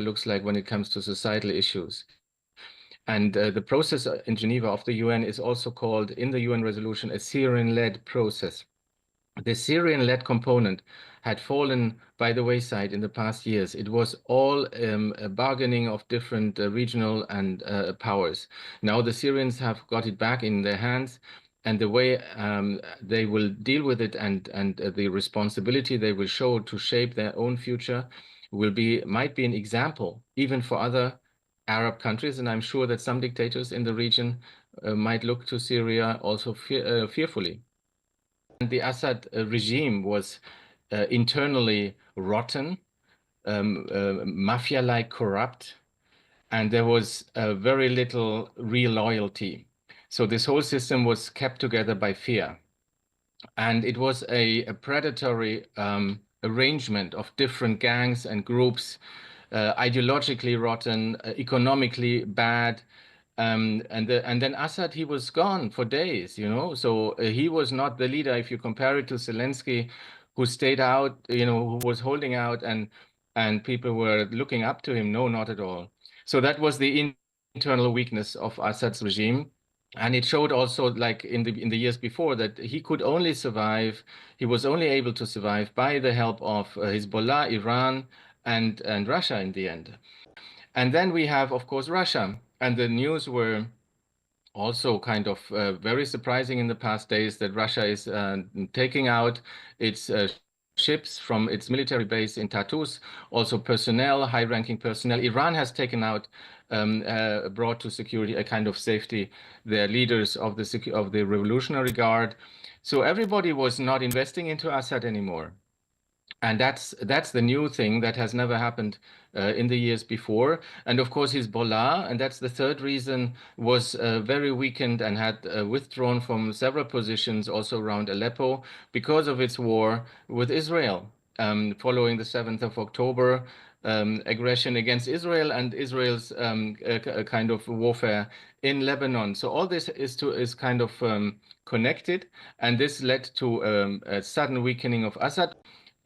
looks like when it comes to societal issues. And the process in Geneva of the UN is also called, in the UN resolution, a Syrian-led process. The Syrian-led component had fallen by the wayside in the past years. It was all a bargaining of different regional and powers. Now the Syrians have got it back in their hands, and the way they will deal with it and the responsibility they will show to shape their own future might be an example even for other Arab countries. And I'm sure that some dictators in the region might look to Syria also fearfully. The Assad regime was internally rotten, mafia-like corrupt, and there was very little real loyalty. So this whole system was kept together by fear. And it was a predatory arrangement of different gangs and groups, ideologically rotten, economically bad. And then Assad, he was gone for days, you know. So he was not the leader. If you compare it to Zelensky, who stayed out, you know, who was holding out, and people were looking up to him. No, not at all. So that was the internal weakness of Assad's regime. And it showed also, like in the years before, that he could only survive. He was only able to survive by the help of Hezbollah, Iran, and Russia in the end. And then we have, of course, Russia. And the news were also kind of very surprising in the past days that Russia is taking out its ships from its military base in Tartus, also personnel, high-ranking personnel. Iran has taken out, brought to security a kind of safety, their leaders of the Revolutionary Guard. So everybody was not investing into Assad anymore. And that's the new thing that has never happened in the years before. And of course, Hezbollah, and that's the third reason, was very weakened and had withdrawn from several positions also around Aleppo because of its war with Israel, following the 7th of October aggression against Israel and Israel's kind of warfare in Lebanon. So all this is kind of connected, and this led to a sudden weakening of Assad.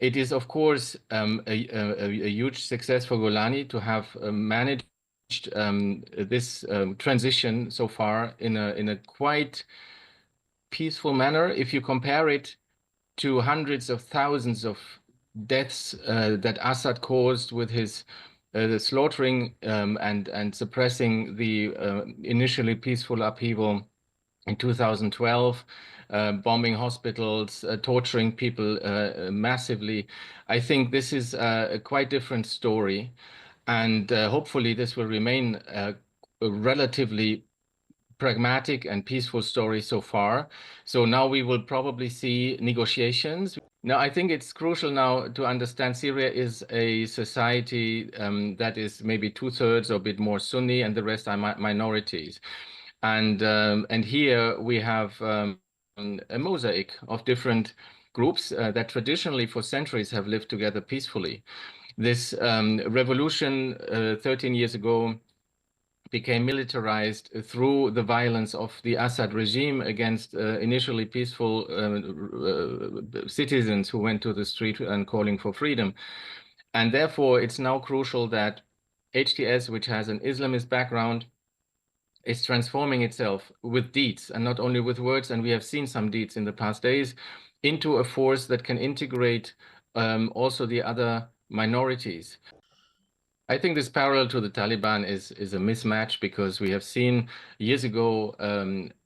It is, of course, a huge success for Golani to have managed this transition so far in a quite peaceful manner. If you compare it to hundreds of thousands of deaths that Assad caused with his the slaughtering and suppressing the initially peaceful upheaval in 2012, bombing hospitals, torturing people massively. I think this is a quite different story. And hopefully this will remain a relatively pragmatic and peaceful story so far. So now we will probably see negotiations. Now, I think it's crucial now to understand Syria is a society that is maybe 2/3 or a bit more Sunni, and the rest are minorities. And here we have a mosaic of different groups that traditionally for centuries have lived together peacefully. This revolution 13 years ago became militarized through the violence of the Assad regime against initially peaceful citizens who went to the street and calling for freedom. And therefore, it's now crucial that HTS, which has an Islamist background, is transforming itself with deeds and not only with words, and we have seen some deeds in the past days, into a force that can integrate also the other minorities. I think this parallel to the Taliban is a mismatch because we have seen years ago,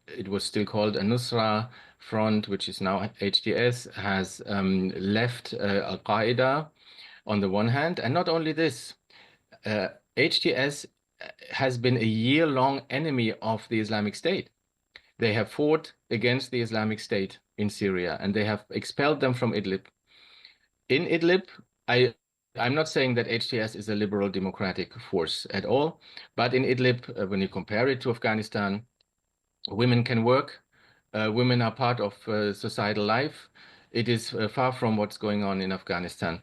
it was still called a Nusra Front, which is now HTS, has left Al-Qaeda on the one hand. And not only this, HTS has been a year-long enemy of the Islamic State. They have fought against the Islamic State in Syria, and they have expelled them from Idlib. In Idlib, I'm not saying that HTS is a liberal democratic force at all, but in Idlib, when you compare it to Afghanistan, women can work, women are part of societal life. It is far from what's going on in Afghanistan.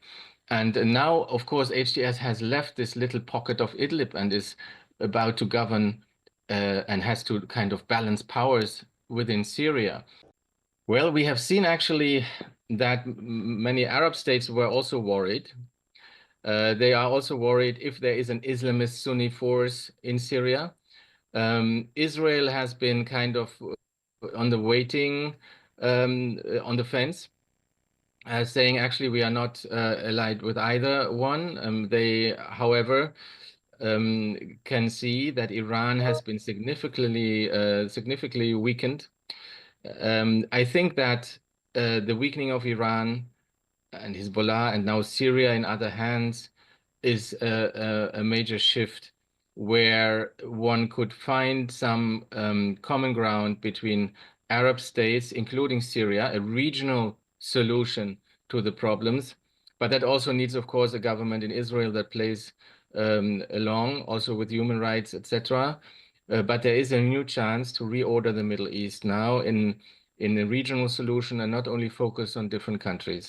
And now, of course, HTS has left this little pocket of Idlib and is about to govern and has to kind of balance powers within Syria. Well, we have seen actually that many Arab states were also worried They are also worried if there is an Islamist Sunni force in Syria. Israel has been kind of on the waiting, on the fence, saying actually we are not allied with either one. They, however, can see that Iran has been significantly weakened. I think that the weakening of Iran and Hezbollah and now Syria in other hands is a major shift where one could find some common ground between Arab states, including Syria, a regional solution to the problems. But that also needs, of course, a government in Israel that plays along, also with human rights, etc. But there is a new chance to reorder the Middle East now in a regional solution and not only focus on different countries.